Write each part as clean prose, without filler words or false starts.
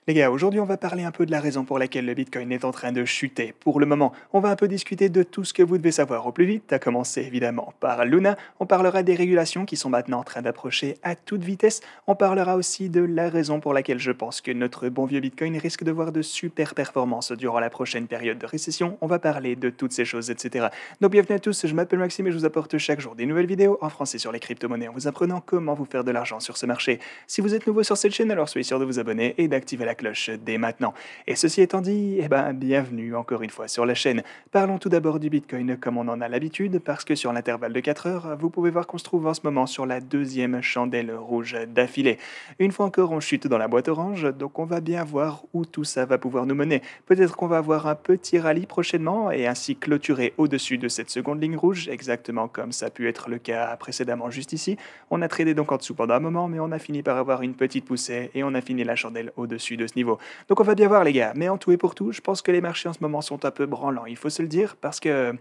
Les gars, aujourd'hui on va parler un peu de la raison pour laquelle le Bitcoin est en train de chuter. Pour le moment, on va un peu discuter de tout ce que vous devez savoir au plus vite, à commencer évidemment par Luna. On parlera des régulations qui sont maintenant en train d'approcher à toute vitesse. On parlera aussi de la raison pour laquelle je pense que notre bon vieux Bitcoin risque de voir de super performances durant la prochaine période de récession. On va parler de toutes ces choses, etc. Donc bienvenue à tous, je m'appelle Maxime et je vous apporte chaque jour des nouvelles vidéos en français sur les crypto-monnaies en vous apprenant comment vous faire de l'argent sur ce marché. Si vous êtes nouveau sur cette chaîne, alors soyez sûr de vous abonner et d'activer la cloche dès maintenant. Et ceci étant dit, bienvenue encore une fois sur la chaîne. Parlons tout d'abord du Bitcoin comme on en a l'habitude, parce que sur l'intervalle de 4 heures, vous pouvez voir qu'on se trouve en ce moment sur la deuxième chandelle rouge d'affilée. Une fois encore, on chute dans la boîte orange, donc on va bien voir où tout ça va pouvoir nous mener. Peut-être qu'on va avoir un petit rallye prochainement et ainsi clôturer au-dessus de cette seconde ligne rouge, exactement comme ça a pu être le cas précédemment juste ici. On a tradé donc en dessous pendant un moment, mais on a fini par avoir une petite poussée et on a fini la chandelle au-dessus de ce niveau. Donc on va bien voir les gars, mais en tout et pour tout, je pense que les marchés en ce moment sont un peu branlants, il faut se le dire, parce que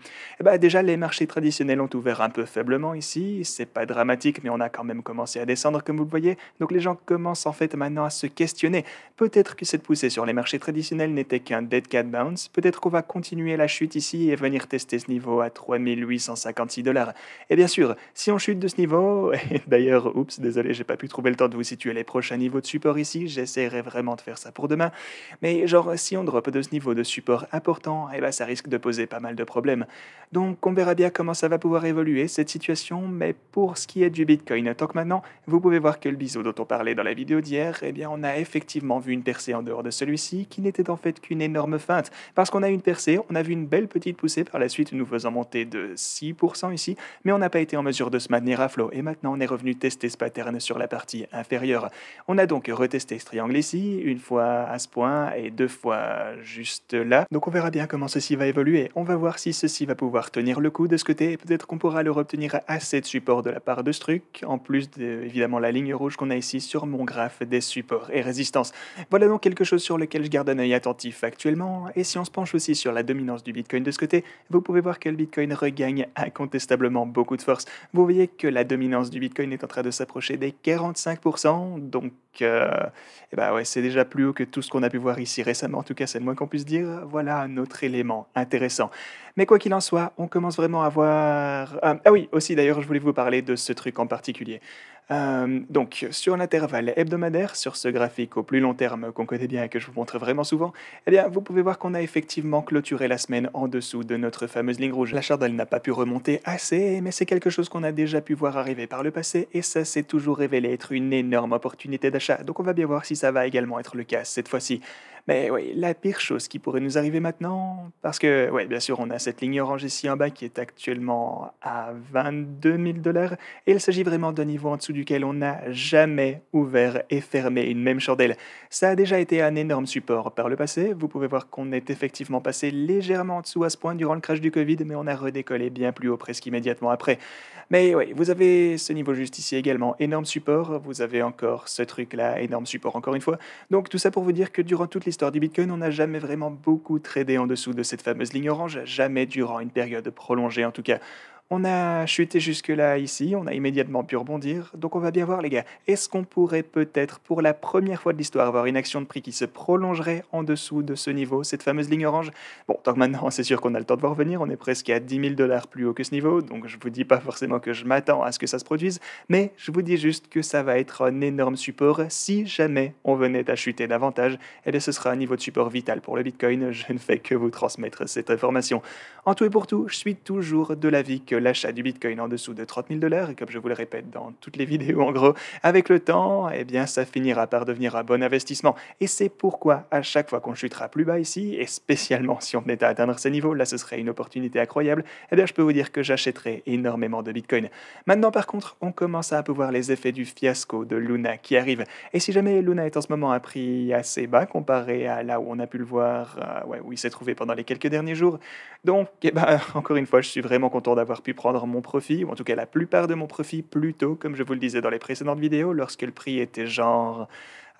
déjà les marchés traditionnels ont ouvert un peu faiblement ici, c'est pas dramatique, mais on a quand même commencé à descendre comme vous le voyez, donc les gens commencent en fait maintenant à se questionner. Peut-être que cette poussée sur les marchés traditionnels n'était qu'un dead cat bounce, peut-être qu'on va continuer la chute ici et venir tester ce niveau à 3856 $. Et bien sûr, si on chute de ce niveau, et d'ailleurs, oups, désolé, j'ai pas pu trouver le temps de vous situer les prochains niveaux de support ici, j'essaierai vraiment de faire ça pour demain, mais genre, si on drop de ce niveau de support important, ça risque de poser pas mal de problèmes. Donc, on verra bien comment ça va pouvoir évoluer, cette situation, mais pour ce qui est du Bitcoin, tant que maintenant, vous pouvez voir que le biseau dont on parlait dans la vidéo d'hier, on a effectivement vu une percée en dehors de celui-ci, qui n'était en fait qu'une énorme feinte. Parce qu'on a eu une percée, on a vu une belle petite poussée par la suite, nous faisant monter de 6% ici, mais on n'a pas été en mesure de se maintenir à flot, et maintenant on est revenu tester ce pattern sur la partie inférieure. On a donc retesté ce triangle ici, une fois à ce point et deux fois juste là. Donc on verra bien comment ceci va évoluer. On va voir si ceci va pouvoir tenir le coup de ce côté. Peut-être qu'on pourra leur obtenir assez de support de la part de ce truc, en plus de, évidemment, la ligne rouge qu'on a ici sur mon graphe des supports et résistances. Voilà donc quelque chose sur lequel je garde un œil attentif actuellement. Et si on se penche aussi sur la dominance du Bitcoin de ce côté, vous pouvez voir que le Bitcoin regagne incontestablement beaucoup de force. Vous voyez que la dominance du Bitcoin est en train de s'approcher des 45%, donc ouais, c'est déjà plus haut que tout ce qu'on a pu voir ici récemment, en tout cas c'est le moins qu'on puisse dire. Voilà un autre élément intéressant. Mais quoi qu'il en soit, on commence vraiment à voir... Ah oui, aussi d'ailleurs, je voulais vous parler de ce truc en particulier. Donc, sur l'intervalle hebdomadaire, sur ce graphique au plus long terme qu'on connaît bien et que je vous montre vraiment souvent, vous pouvez voir qu'on a effectivement clôturé la semaine en dessous de notre fameuse ligne rouge. La chandelle n'a pas pu remonter assez, mais c'est quelque chose qu'on a déjà pu voir arriver par le passé, et ça s'est toujours révélé être une énorme opportunité d'achat. Donc on va bien voir si ça va également être le cas cette fois-ci. Mais oui, la pire chose qui pourrait nous arriver maintenant, parce que, ouais, bien sûr, on a cette ligne orange ici en bas qui est actuellement à 22 000 $, et il s'agit vraiment d'un niveau en dessous duquel on n'a jamais ouvert et fermé une même chandelle. Ça a déjà été un énorme support par le passé. Vous pouvez voir qu'on est effectivement passé légèrement en dessous à ce point durant le crash du Covid, mais on a redécollé bien plus haut presque immédiatement après. Mais oui, vous avez ce niveau juste ici également, énorme support. Vous avez encore ce truc-là, énorme support encore une fois. Donc tout ça pour vous dire que durant toute l'histoire du Bitcoin, on n'a jamais vraiment beaucoup tradé en dessous de cette fameuse ligne orange, jamais durant une période prolongée en tout cas. On a chuté jusque-là ici, on a immédiatement pu rebondir, donc on va bien voir les gars. Est-ce qu'on pourrait peut-être pour la première fois de l'histoire avoir une action de prix qui se prolongerait en dessous de ce niveau, cette fameuse ligne orange? Bon, tant que maintenant c'est sûr qu'on a le temps de voir venir, on est presque à 10 000 $ plus haut que ce niveau, donc je vous dis pas forcément que je m'attends à ce que ça se produise, mais je vous dis juste que ça va être un énorme support si jamais on venait à chuter davantage, et bien ce sera un niveau de support vital pour le Bitcoin, je ne fais que vous transmettre cette information. En tout et pour tout, je suis toujours de l'avis que l'achat du Bitcoin en dessous de 30 000 $, et comme je vous le répète dans toutes les vidéos en gros, avec le temps, ça finira par devenir un bon investissement. Et c'est pourquoi, à chaque fois qu'on chutera plus bas ici, et spécialement si on venait à atteindre ces niveaux, là ce serait une opportunité incroyable, je peux vous dire que j'achèterai énormément de Bitcoin. Maintenant par contre, on commence à voir les effets du fiasco de Luna qui arrive. Et si jamais Luna est en ce moment à un prix assez bas comparé à là où on a pu le voir, où il s'est trouvé pendant les quelques derniers jours, donc, encore une fois, je suis vraiment content d'avoir pu prendre mon profit, ou en tout cas la plupart de mon profit plus tôt, comme je vous le disais dans les précédentes vidéos, lorsque le prix était genre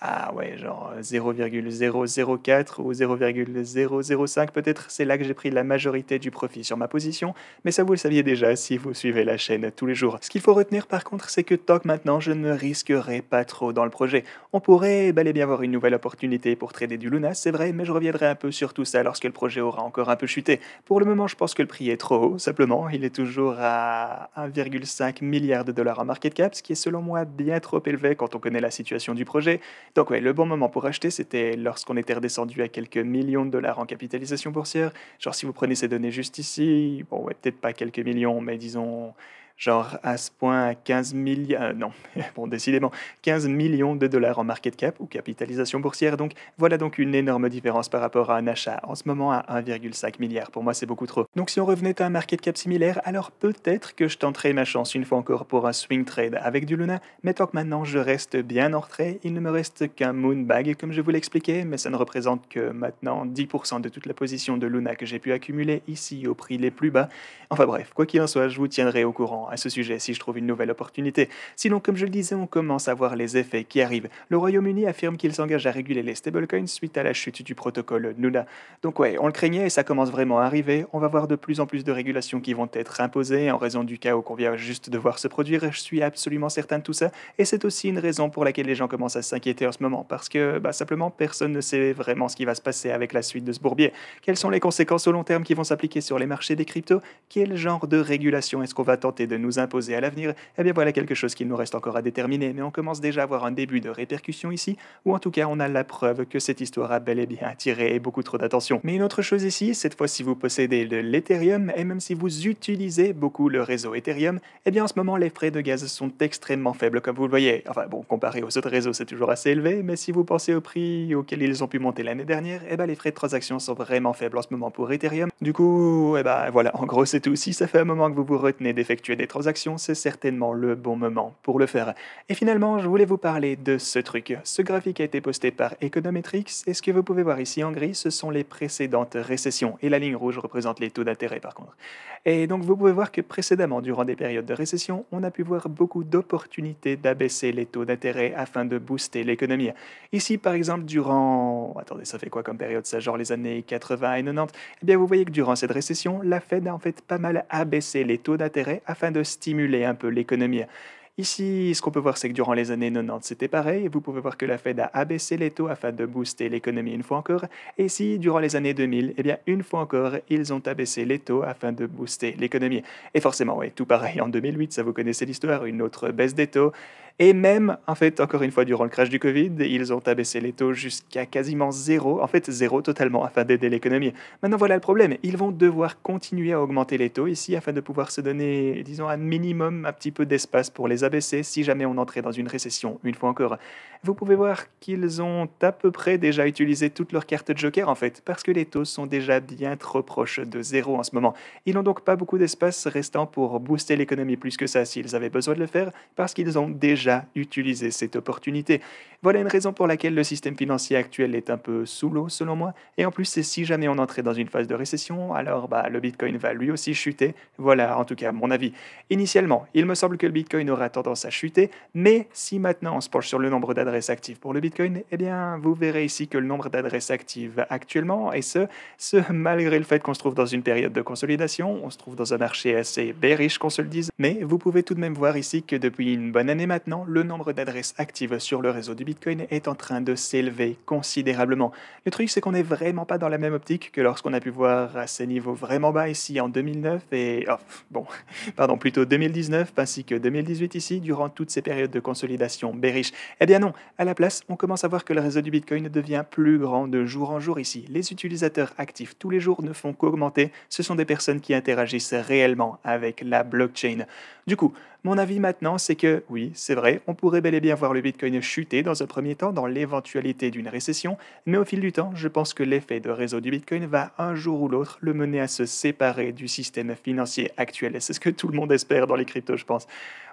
Ah ouais, genre 0,004 ou 0,005 peut-être, c'est là que j'ai pris la majorité du profit sur ma position, mais ça vous le saviez déjà si vous suivez la chaîne tous les jours. Ce qu'il faut retenir par contre, c'est que tant que maintenant je ne me risquerai pas trop dans le projet. On pourrait bel et bien avoir une nouvelle opportunité pour trader du Luna, c'est vrai, mais je reviendrai un peu sur tout ça lorsque le projet aura encore un peu chuté. Pour le moment, je pense que le prix est trop haut, simplement, il est toujours à 1,5 milliard de dollars en market cap, ce qui est selon moi bien trop élevé quand on connaît la situation du projet. Donc ouais, le bon moment pour acheter, c'était lorsqu'on était redescendu à quelques millions de dollars en capitalisation boursière. Genre si vous prenez ces données juste ici, bon ouais, peut-être pas quelques millions, mais disons genre à ce point à 15 milliards, non, bon décidément, 15 millions de dollars en market cap ou capitalisation boursière. Donc voilà donc une énorme différence par rapport à un achat en ce moment à 1,5 milliard. Pour moi, c'est beaucoup trop. Donc si on revenait à un market cap similaire, alors peut-être que je tenterai ma chance une fois encore pour un swing trade avec du Luna, mais tant que maintenant je reste bien en retrait, il ne me reste qu'un Moonbag comme je vous l'expliquais, mais ça ne représente que maintenant 10% de toute la position de Luna que j'ai pu accumuler ici au prix les plus bas. Enfin bref, quoi qu'il en soit, je vous tiendrai au courant à ce sujet si je trouve une nouvelle opportunité. Sinon, comme je le disais, on commence à voir les effets qui arrivent. Le Royaume-Uni affirme qu'il s'engage à réguler les stablecoins suite à la chute du protocole Luna. Donc ouais, on le craignait et ça commence vraiment à arriver. On va voir de plus en plus de régulations qui vont être imposées en raison du chaos qu'on vient juste de voir se produire. Je suis absolument certain de tout ça. Et c'est aussi une raison pour laquelle les gens commencent à s'inquiéter en ce moment. Parce que simplement, personne ne sait vraiment ce qui va se passer avec la suite de ce bourbier. Quelles sont les conséquences au long terme qui vont s'appliquer sur les marchés des cryptos? Quel genre de régulation est-ce qu'on va tenter de nous imposer à l'avenir? Eh bien voilà quelque chose qu'il nous reste encore à déterminer, mais on commence déjà à avoir un début de répercussion ici, ou en tout cas on a la preuve que cette histoire a bel et bien attiré beaucoup trop d'attention. Mais une autre chose ici, cette fois si vous possédez de l'Ethereum, et même si vous utilisez beaucoup le réseau Ethereum, eh bien en ce moment les frais de gaz sont extrêmement faibles comme vous le voyez. Enfin bon, comparé aux autres réseaux c'est toujours assez élevé, mais si vous pensez au prix auquel ils ont pu monter l'année dernière, eh bien les frais de transaction sont vraiment faibles en ce moment pour Ethereum. Du coup, eh ben voilà, en gros c'est tout. Si ça fait un moment que vous vous retenez d'effectuer des transactions, c'est certainement le bon moment pour le faire. Et finalement, je voulais vous parler de ce truc. Ce graphique a été posté par Econometrics, et ce que vous pouvez voir ici en gris, ce sont les précédentes récessions, et la ligne rouge représente les taux d'intérêt par contre. Et donc vous pouvez voir que précédemment, durant des périodes de récession, on a pu voir beaucoup d'opportunités d'abaisser les taux d'intérêt afin de booster l'économie. Ici, par exemple, durant... Attendez, ça fait quoi comme période ça? Genre les années 80 et 90? Eh bien, vous voyez que durant cette récession, la Fed a en fait pas mal abaissé les taux d'intérêt afin de stimuler un peu l'économie. Ici, ce qu'on peut voir, c'est que durant les années 90, c'était pareil. Vous pouvez voir que la Fed a abaissé les taux afin de booster l'économie une fois encore. Et ici, durant les années 2000, eh bien, une fois encore, ils ont abaissé les taux afin de booster l'économie. Et forcément, oui, tout pareil en 2008, ça vous connaissez l'histoire, une autre baisse des taux. Et même, en fait, encore une fois, durant le crash du Covid, ils ont abaissé les taux jusqu'à quasiment zéro, en fait zéro totalement, afin d'aider l'économie. Maintenant, voilà le problème. Ils vont devoir continuer à augmenter les taux ici afin de pouvoir se donner, disons, un minimum, un petit peu d'espace pour les abaisser si jamais on entrait dans une récession, une fois encore. Vous pouvez voir qu'ils ont à peu près déjà utilisé toutes leurs cartes Joker, en fait, parce que les taux sont déjà bien trop proches de zéro en ce moment. Ils n'ont donc pas beaucoup d'espace restant pour booster l'économie plus que ça s'ils avaient besoin de le faire, parce qu'ils ont déjà utilisé cette opportunité. Voilà une raison pour laquelle le système financier actuel est un peu sous l'eau, selon moi. Et en plus, c'est si jamais on entrait dans une phase de récession, alors le Bitcoin va lui aussi chuter. Voilà, en tout cas, mon avis. Initialement, il me semble que le Bitcoin aura tendance à chuter, mais si maintenant on se penche sur le nombre d'adresses actives pour le Bitcoin, eh bien, vous verrez ici que le nombre d'adresses actives actuellement, et ce malgré le fait qu'on se trouve dans une période de consolidation, on se trouve dans un marché assez bearish, qu'on se le dise, mais vous pouvez tout de même voir ici que depuis une bonne année maintenant, le nombre d'adresses actives sur le réseau du Bitcoin est en train de s'élever considérablement. Le truc, c'est qu'on n'est vraiment pas dans la même optique que lorsqu'on a pu voir à ces niveaux vraiment bas ici en 2009 et... pardon, plutôt 2019 ainsi que 2018 ici, durant toutes ces périodes de consolidation bearish. Eh bien non, à la place, on commence à voir que le réseau du Bitcoin devient plus grand de jour en jour ici. Les utilisateurs actifs tous les jours ne font qu'augmenter. Ce sont des personnes qui interagissent réellement avec la blockchain. Du coup, mon avis maintenant, c'est que oui, c'est vrai, on pourrait bel et bien voir le Bitcoin chuter dans un premier temps dans l'éventualité d'une récession, mais au fil du temps, je pense que l'effet de réseau du Bitcoin va un jour ou l'autre le mener à se séparer du système financier actuel. Et c'est ce que tout le monde espère dans les cryptos, je pense.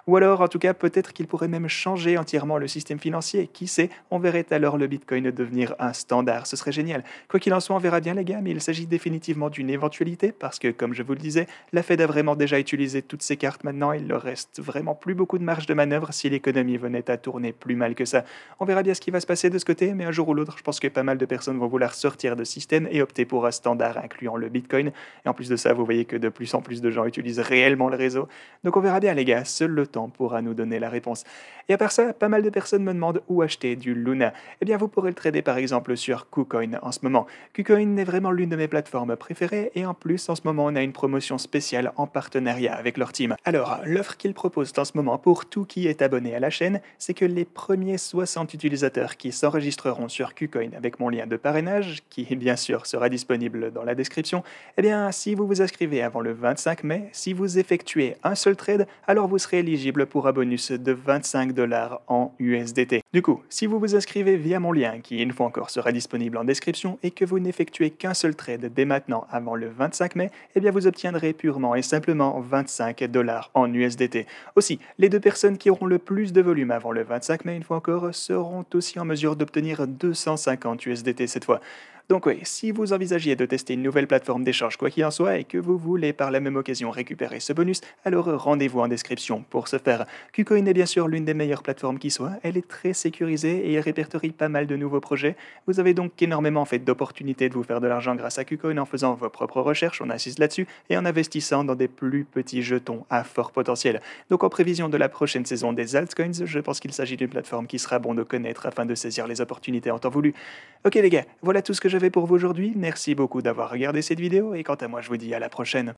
Ou alors, en tout cas, peut-être qu'il pourrait même changer entièrement le système financier. Qui sait, on verrait alors le Bitcoin devenir un standard. Ce serait génial. Quoi qu'il en soit, on verra bien les gars, mais il s'agit définitivement d'une éventualité parce que, comme je vous le disais, la Fed a vraiment déjà utilisé toutes ses cartes maintenant. Il leur reste reste vraiment plus beaucoup de marge de manœuvre si l'économie venait à tourner plus mal que ça. On verra bien ce qui va se passer de ce côté, mais un jour ou l'autre, je pense que pas mal de personnes vont vouloir sortir de système et opter pour un standard incluant le Bitcoin. Et en plus de ça, vous voyez que de plus en plus de gens utilisent réellement le réseau. Donc on verra bien les gars, seul le temps pourra nous donner la réponse. Et à part ça, pas mal de personnes me demandent où acheter du Luna. Eh bien vous pourrez le trader par exemple sur KuCoin en ce moment. KuCoin est vraiment l'une de mes plateformes préférées et en plus en ce moment on a une promotion spéciale en partenariat avec leur team. Alors l'offre qu'ils proposent en ce moment pour tout qui est abonné à la chaîne, c'est que les premiers 60 utilisateurs qui s'enregistreront sur KuCoin avec mon lien de parrainage, qui bien sûr sera disponible dans la description, eh bien si vous vous inscrivez avant le 25 mai, si vous effectuez un seul trade, alors vous serez éligible pour un bonus de 25 $ en USDT. Du coup, si vous vous inscrivez via mon lien, qui une fois encore sera disponible en description, et que vous n'effectuez qu'un seul trade dès maintenant avant le 25 mai, eh bien vous obtiendrez purement et simplement 25 $ en USDT. Aussi, les deux personnes qui auront le plus de volume avant le 25 mai, une fois encore, seront aussi en mesure d'obtenir 250 USDT cette fois. Donc oui, si vous envisagiez de tester une nouvelle plateforme d'échange quoi qu'il en soit et que vous voulez par la même occasion récupérer ce bonus, alors rendez-vous en description pour ce faire. KuCoin est bien sûr l'une des meilleures plateformes qui soit, elle est très sécurisée et elle répertorie pas mal de nouveaux projets. Vous avez donc énormément d'opportunités de vous faire de l'argent grâce à KuCoin en faisant vos propres recherches, on insiste là-dessus, et en investissant dans des plus petits jetons à fort potentiel. Donc en prévision de la prochaine saison des altcoins, je pense qu'il s'agit d'une plateforme qui sera bon de connaître afin de saisir les opportunités en temps voulu. Ok les gars, voilà tout ce que j'avais pour vous aujourd'hui, merci beaucoup d'avoir regardé cette vidéo et quant à moi je vous dis à la prochaine.